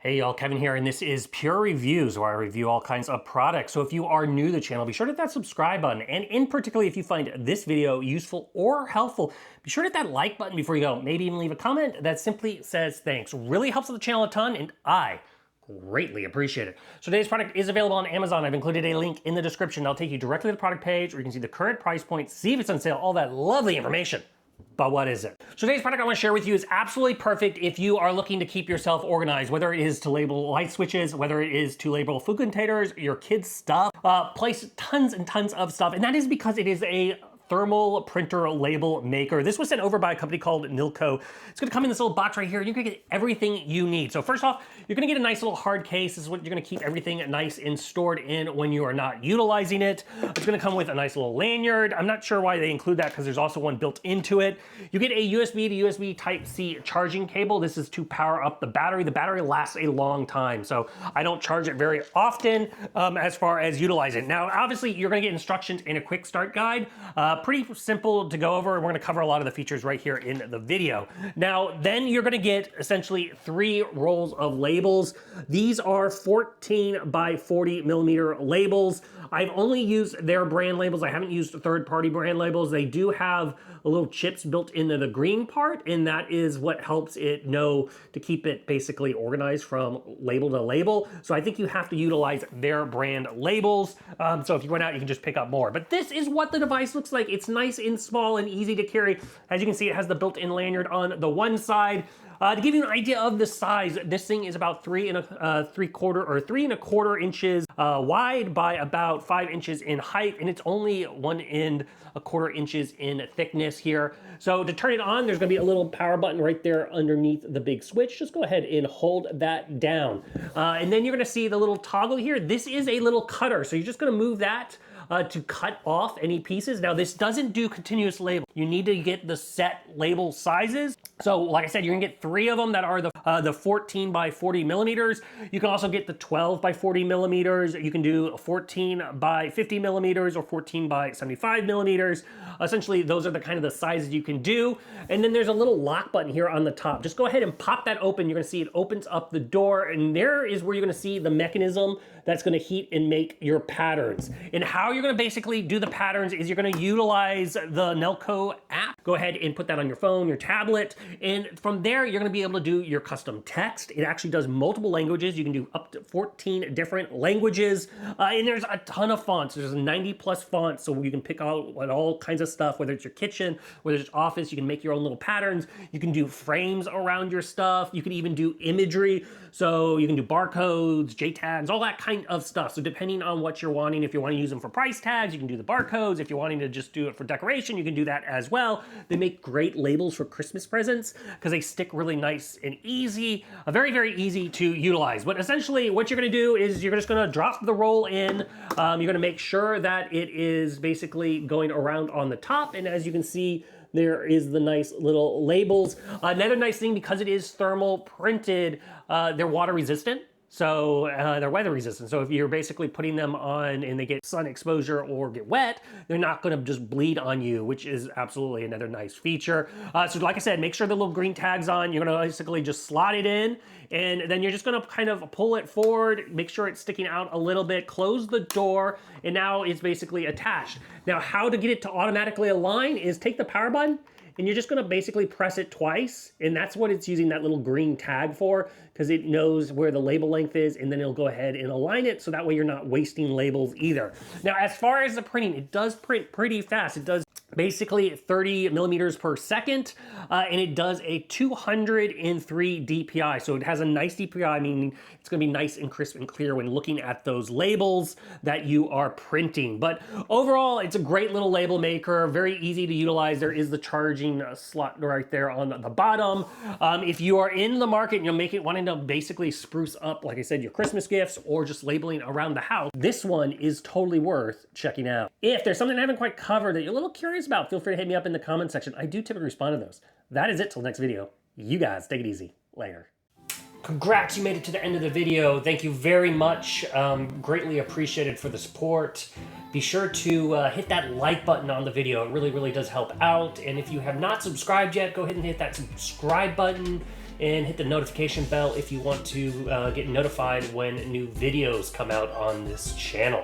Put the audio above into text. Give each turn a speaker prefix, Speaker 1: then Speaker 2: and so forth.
Speaker 1: Hey y'all, Kevin here, and this is Pure Reviews, where I review all kinds of products. So if you are new to the channel, be sure to hit that subscribe button. And in particular, if you find this video useful or helpful, be sure to hit that like button before you go. Maybe even leave a comment that simply says thanks. Really helps the channel a ton, and I greatly appreciate it. So today's product is available on Amazon. I've included a link in the description. That'll take you directly to the product page, where you can see the current price point, see if it's on sale, all that lovely information. But what is it? So today's product I want to share with you is absolutely perfect if you are looking to keep yourself organized, whether it is to label light switches, whether it is to label food containers, your kids' stuff, place tons and tons of stuff. And that is because it is a thermal printer label maker. This was sent over by a company called Nelko. It's gonna come in this little box right here, and you're gonna get everything you need. So first off, you're gonna get a nice little hard case. This is what you're gonna keep everything nice and stored in when you are not utilizing it. It's gonna come with a nice little lanyard. I'm not sure why they include that, because there's also one built into it. You get a USB to USB Type-C charging cable. This is to power up the battery. The battery lasts a long time, so I don't charge it very often as far as utilizing it. Now, obviously, you're gonna get instructions in a quick start guide. Pretty simple to go over, and we're gonna cover a lot of the features right here in the video. Now, then you're gonna get essentially 3 rolls of labels. These are 14 by 40 millimeter labels. I've only used their brand labels. I haven't used third-party brand labels. They do have little chips built into the green part, and that is what helps it know to keep it basically organized from label to label. So I think you have to utilize their brand labels. So if you run out, you can just pick up more. But this is what the device looks like. It's nice and small and easy to carry. As you can see, it has the built-in lanyard on the one side. To give you an idea of the size, this thing is about 3 1/4 inches wide by about 5 inches in height, and it's only 1 1/4 inches in thickness here. So to turn it on, there's gonna be a little power button right there underneath the big switch. Just go ahead and hold that down. And then you're gonna see the little toggle here. This is a little cutter, so you're just gonna move that to cut off any pieces. Now, this doesn't do continuous label. You need to get the set label sizes. So like I said, you're gonna get 3 of them that are the 14 by 40 millimeters. You can also get the 12 by 40 millimeters. You can do 14 by 50 millimeters or 14 by 75 millimeters. Essentially, those are the kind of the sizes you can do. And then there's a little lock button here on the top. Just go ahead and pop that open. You're gonna see it opens up the door, and there is where you're gonna see the mechanism that's gonna heat and make your patterns. And how you're gonna basically do the patterns is you're gonna utilize the Nelko app. Go ahead and put that on your phone, your tablet, and from there, you're gonna be able to do your custom text. It actually does multiple languages. You can do up to 14 different languages, and there's a ton of fonts. There's 90+ fonts, so you can pick out all kinds of stuff, whether it's your kitchen, whether it's office. You can make your own little patterns. You can do frames around your stuff. You can even do imagery, so you can do barcodes, JTags, all that kind of stuff. So depending on what you're wanting, if you want to use them for price tags, you can do the barcodes. If you're wanting to just do it for decoration, you can do that as well. They make great labels for Christmas presents because they stick really nice and easy, very, very easy to utilize. But essentially what you're gonna do is you're just gonna drop the roll in. You're gonna make sure that it is basically going around on the top. And as you can see, there is the nice little labels. Another nice thing, because it is thermal printed, they're water resistant. So they're weather resistant. So if you're basically putting them on and they get sun exposure or get wet, they're not gonna just bleed on you, which is absolutely another nice feature. So like I said, make sure the little green tag's on. You're gonna basically just slot it in, and then you're just gonna kind of pull it forward, make sure it's sticking out a little bit, close the door, and now it's basically attached. Now, how to get it to automatically align is take the power button, and you're just gonna basically press it twice, and that's what it's using that little green tag for, because it knows where the label length is, and then it'll go ahead and align it, so that way you're not wasting labels either. Now, as far as the printing, it does print pretty fast. It does basically 30 millimeters per second, and it does a 203 DPI. So it has a nice DPI, meaning it's gonna be nice and crisp and clear when looking at those labels that you are printing. But overall, it's a great little label maker, very easy to utilize. There is the charging slot right there on the bottom. If you are in the market and you're wanting to basically spruce up, like I said, your Christmas gifts or just labeling around the house, this one is totally worth checking out. If there's something I haven't quite covered that you're a little curious about, feel free to hit me up in the comment section. I do typically respond to those. That is it till the next video. You guys take it easy. Later. Congrats, you made it to the end of the video. Thank you very much. Greatly appreciated for the support. Be sure to hit that like button on the video. It really, really does help out. And if you have not subscribed yet, go ahead and hit that subscribe button. and hit the notification bell if you want to get notified when new videos come out on this channel.